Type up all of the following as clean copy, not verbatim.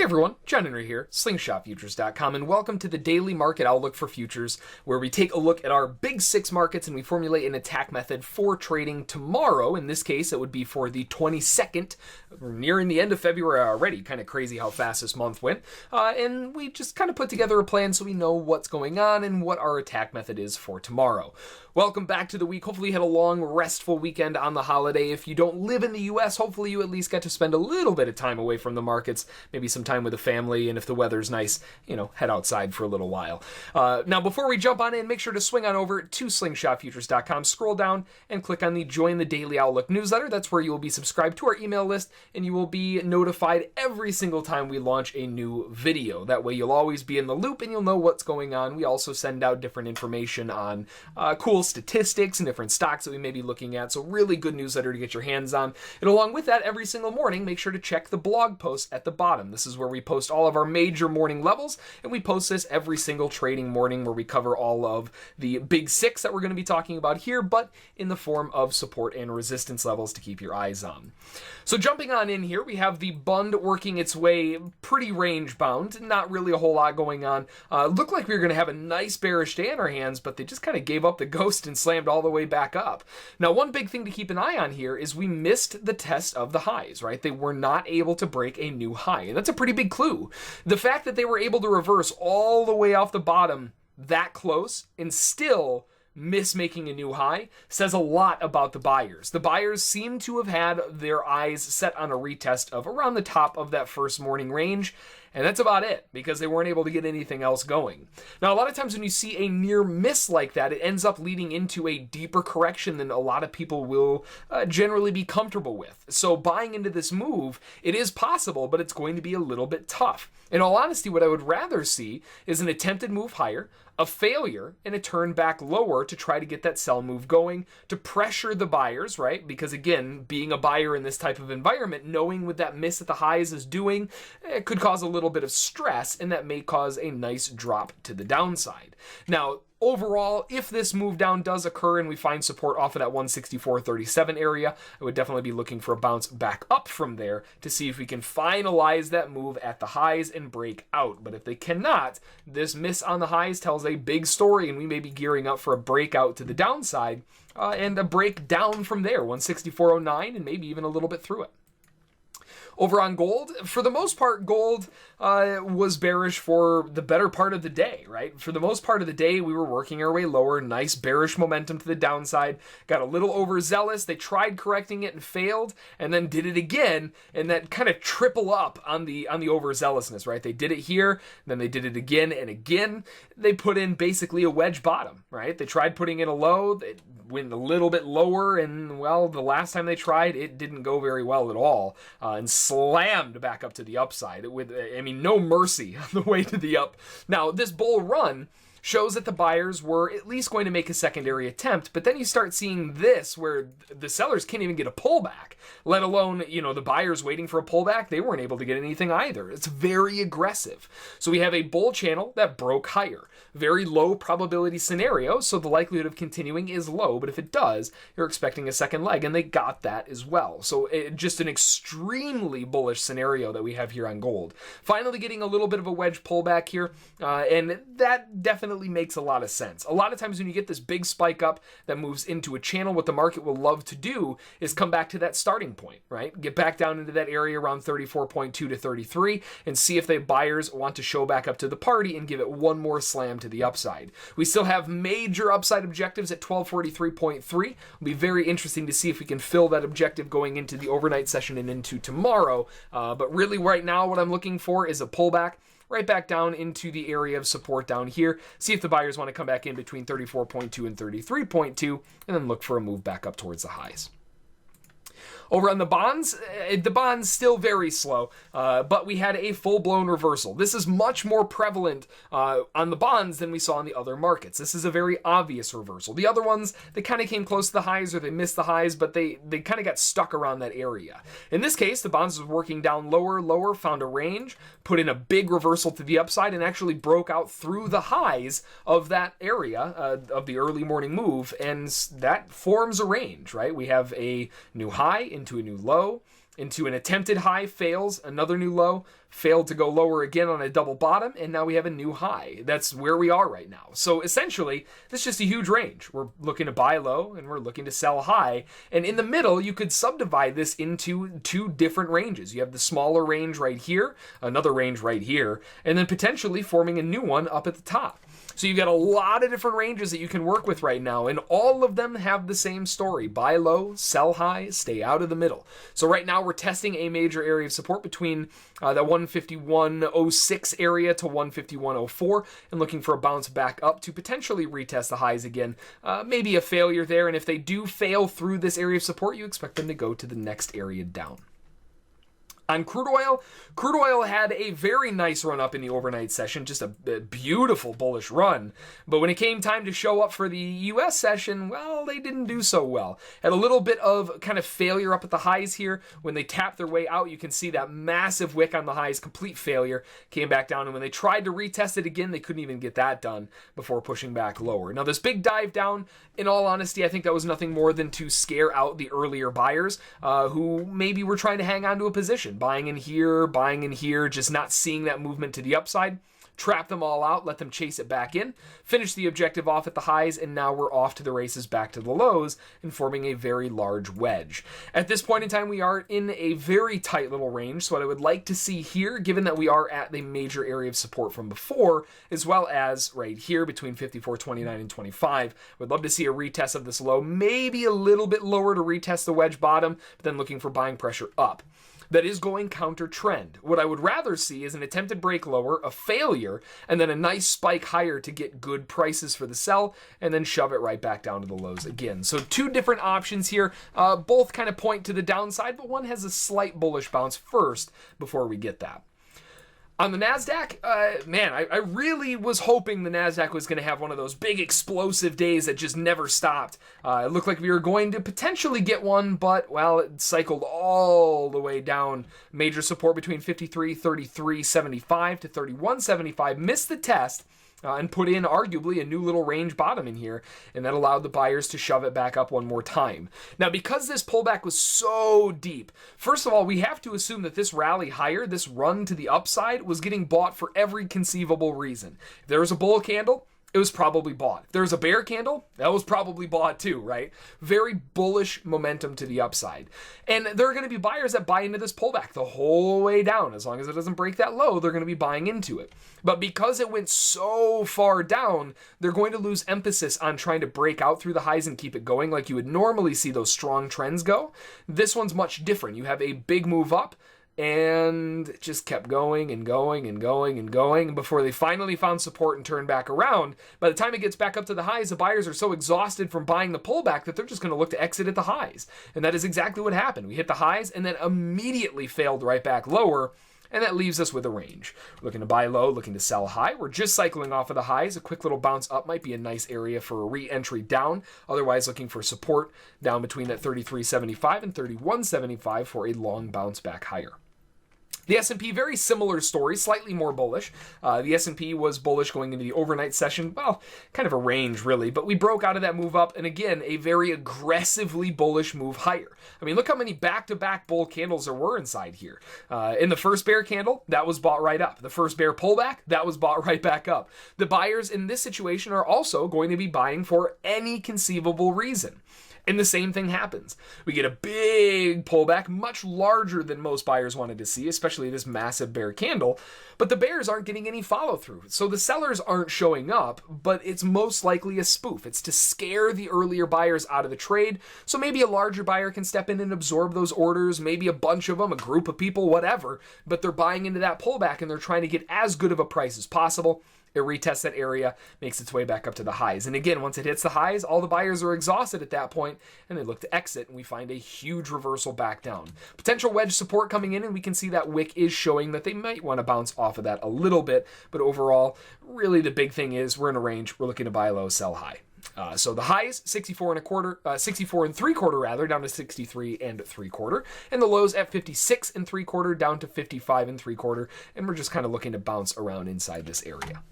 Hey everyone, John Henry here, slingshotfutures.com, and welcome to the Daily Market Outlook for Futures, where we take a look at our big six markets and we formulate an attack method for trading tomorrow. In this case, it would be for the 22nd. We're nearing the end of February already. Kind of crazy how fast this month went. And we just kind of put together a plan so we know what's going on and what our attack method is for tomorrow. Welcome back to the week. Hopefully you had a long, restful weekend on the holiday. If you don't live in the U.S., hopefully you at least got to spend a little bit of time away from the markets, maybe some time with the family, and if the weather's nice, head outside for a little while. Now, before we jump on in, make sure to swing on over to slingshotfutures.com, scroll down, and click on the Join the Daily Outlook newsletter. That's where you will be subscribed to our email list, and you will be notified every single time we launch a new video. That way you'll always be in the loop, and you'll know what's going on. We also send out different information on cool statistics and different stocks that we may be looking at, so really good newsletter to get your hands on. And along with that, every single morning, make sure to check the blog post at the bottom. This is where we post all of our major morning levels, and we post this every single trading morning where we cover all of the big six that we're going to be talking about here, but in the form of support and resistance levels to keep your eyes on. So jumping on in here, we have the Bund working its way pretty range bound, not really a whole lot going on. Looked like we were going to have a nice bearish day in our hands, but they just kind of gave up the ghost and slammed all the way back up. Now, one big thing to keep an eye on here is we missed the test of the highs, right? They were not able to break a new high, and that's a pretty big clue. The fact that they were able to reverse all the way off the bottom that close and still miss making a new high says a lot about the buyers. The buyers seem to have had their eyes set on a retest of around the top of that first morning range, and that's about it, because they weren't able to get anything else going. Now, a lot of times when you see a near miss like that, it ends up leading into a deeper correction than a lot of people will generally be comfortable with. So buying into this move, it is possible, but it's going to be a little bit tough. In all honesty, what I would rather see is an attempted move higher, a failure, and a turn back lower to try to get that sell move going, to pressure the buyers, right? Because again, being a buyer in this type of environment, knowing what that miss at the highs is doing, it could cause a little bit of stress, and that may cause a nice drop to the downside. Now, overall, if this move down does occur and we find support off of that 164.37 area, I would definitely be looking for a bounce back up from there to see if we can finalize that move at the highs and break out. But if they cannot, this miss on the highs tells a big story, and we may be gearing up for a breakout to the downside and a break down from there, 164.09, and maybe even a little bit through it. Over on gold, for the most part, gold was bearish for the better part of the day, right? For the most part of the day, we were working our way lower, nice bearish momentum to the downside, got a little overzealous. They tried correcting it and failed, and then did it again, and that kind of triple up on the overzealousness, right? They did it here, then they did it again and again. They put in basically a wedge bottom, right? They tried putting in a low, they went a little bit lower, and well, the last time they tried, it didn't go very well at all, and slammed back up to the upside with, no mercy on the way to the up. Now, this bull run shows that the buyers were at least going to make a secondary attempt, but then you start seeing this where the sellers can't even get a pullback, let alone, the buyers waiting for a pullback. They weren't able to get anything either. It's very aggressive. So we have a bull channel that broke higher. Very low probability scenario, so the likelihood of continuing is low, but if it does, you're expecting a second leg, and they got that as well. So just an extremely bullish scenario that we have here on gold. Finally getting a little bit of a wedge pullback here, and that definitely makes a lot of sense. A lot of times when you get this big spike up that moves into a channel, what the market will love to do is come back to that starting point, right? Get back down into that area around 34.2 to 33 and see if the buyers want to show back up to the party and give it one more slam to the upside. We still have major upside objectives at 1243.3. It'll be very interesting to see if we can fill that objective going into the overnight session and into tomorrow. But really right now what I'm looking for is a pullback right back down into the area of support down here. See if the buyers want to come back in between 34.2 and 33.2 and then look for a move back up towards the highs. Over on the bonds still very slow, but we had a full-blown reversal. This is much more prevalent on the bonds than we saw in the other markets. This is a very obvious reversal. The other ones, they kind of came close to the highs or they missed the highs, but they kind of got stuck around that area. In this case, the bonds was working down lower, found a range, put in a big reversal to the upside, and actually broke out through the highs of that area of the early morning move, and that forms a range, right? We have a new high into a new low, into an attempted high, fails, another new low, failed to go lower again on a double bottom, and now we have a new high. That's where we are right now. So essentially, this is just a huge range. We're looking to buy low, and we're looking to sell high. And in the middle, you could subdivide this into two different ranges. You have the smaller range right here, another range right here, and then potentially forming a new one up at the top. So you've got a lot of different ranges that you can work with right now, and all of them have the same story. Buy low, sell high, stay out of the middle. So right now we're testing a major area of support between that 151.06 area to 151.04 and looking for a bounce back up to potentially retest the highs again. Maybe a failure there, and if they do fail through this area of support, you expect them to go to the next area down. On crude oil had a very nice run up in the overnight session, just a beautiful bullish run. But when it came time to show up for the US session, well, they didn't do so well. Had a little bit of kind of failure up at the highs here. When they tapped their way out, you can see that massive wick on the highs, complete failure, came back down. And when they tried to retest it again, they couldn't even get that done before pushing back lower. Now, this big dive down, in all honesty, I think that was nothing more than to scare out the earlier buyers who maybe were trying to hang on to a position. Buying in here, just not seeing that movement to the upside. Trap them all out, let them chase it back in, finish the objective off at the highs, and now we're off to the races back to the lows and forming a very large wedge. At this point in time, we are in a very tight little range, so what I would like to see here, given that we are at the major area of support from before, as well as right here between 54.29 and 25, would love to see a retest of this low, maybe a little bit lower to retest the wedge bottom, but then looking for buying pressure up. That is going counter trend. What I would rather see is an attempted break lower, a failure, and then a nice spike higher to get good prices for the sell, and then shove it right back down to the lows again. So two different options here, both kind of point to the downside, but one has a slight bullish bounce first before we get that. On the Nasdaq, man, I really was hoping the Nasdaq was going to have one of those big explosive days that just never stopped. It looked like we were going to potentially get one, but, well, it cycled all the way down. Major support between 33.75 to 31.75, missed the test, and put in arguably a new little range bottom in here, and that allowed the buyers to shove it back up one more time. Now, because this pullback was so deep, first of all, we have to assume that this rally higher, this run to the upside, was getting bought for every conceivable reason. If there was a bull candle, it was probably bought. If there's a bear candle, that was probably bought too, right? Very bullish momentum to the upside. And there are going to be buyers that buy into this pullback the whole way down. As long as it doesn't break that low, they're going to be buying into it. But because it went so far down, they're going to lose emphasis on trying to break out through the highs and keep it going like you would normally see those strong trends go. This one's much different. You have a big move up, and it just kept going and going and going and going before they finally found support and turned back around. By the time it gets back up to the highs, the buyers are so exhausted from buying the pullback that they're just going to look to exit at the highs. And that is exactly what happened. We hit the highs and then immediately failed right back lower, and that leaves us with a range. We're looking to buy low, looking to sell high. We're just cycling off of the highs. A quick little bounce up might be a nice area for a re-entry down. Otherwise, looking for support down between that 33.75 and 31.75 for a long bounce back higher. The S&P, very similar story, slightly more bullish. The S&P was bullish going into the overnight session. Well, kind of a range, really. But we broke out of that move up, and again, a very aggressively bullish move higher. I mean, look how many back-to-back bull candles there were inside here. In the first bear candle, that was bought right up. The first bear pullback, that was bought right back up. The buyers in this situation are also going to be buying for any conceivable reason. And the same thing happens. We get a big pullback, much larger than most buyers wanted to see, especially this massive bear candle. But the bears aren't getting any follow through. So the sellers aren't showing up, but it's most likely a spoof. It's to scare the earlier buyers out of the trade. So maybe a larger buyer can step in and absorb those orders, maybe a bunch of them, a group of people, whatever. But they're buying into that pullback and they're trying to get as good of a price as possible. It retests that area, makes its way back up to the highs. And again, once it hits the highs, all the buyers are exhausted at that point, and they look to exit, and we find a huge reversal back down. Potential wedge support coming in, and we can see that wick is showing that they might want to bounce off of that a little bit. But overall, really the big thing is we're in a range. We're looking to buy low, sell high. So the highs, 64 and 3/4 rather, down to 63 and 3/4, and the lows at 56 and 3/4 down to 55 and 3/4, and we're just kind of looking to bounce around inside this area.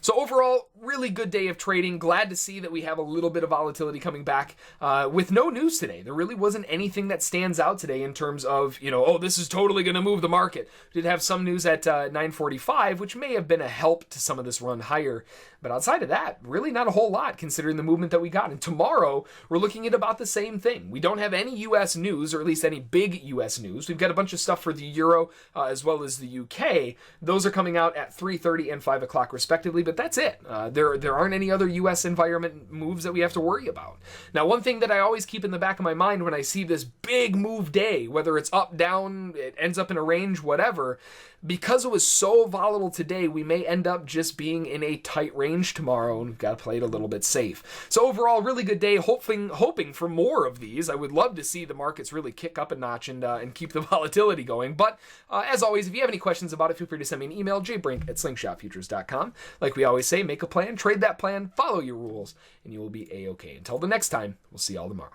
So overall, really good day of trading. Glad to see that we have a little bit of volatility coming back with no news today. There really wasn't anything that stands out today in terms of, oh, this is totally going to move the market. We did have some news at 9:45, which may have been a help to some of this run higher. But outside of that, really not a whole lot considering the movement that we got. And tomorrow, we're looking at about the same thing. We don't have any U.S. news, or at least any big U.S. news. We've got a bunch of stuff for the Euro as well as the UK. Those are coming out at 3:30 and 5 o'clock respectively, but that's it. There aren't any other U.S. environment moves that we have to worry about. Now, one thing that I always keep in the back of my mind when I see this big move day, whether it's up, down, it ends up in a range, whatever, because it was so volatile today, we may end up just being in a tight range tomorrow, and we've got to play it a little bit safe. So overall, really good day, hoping for more of these. I would love to see the markets really kick up a notch and keep the volatility going. But as always, if you have any questions about it, feel free to send me an email, jbrink@slingshotfutures.com. Like we always say, make a plan, trade that plan, follow your rules, and you will be A-okay. Until the next time, we'll see y'all tomorrow.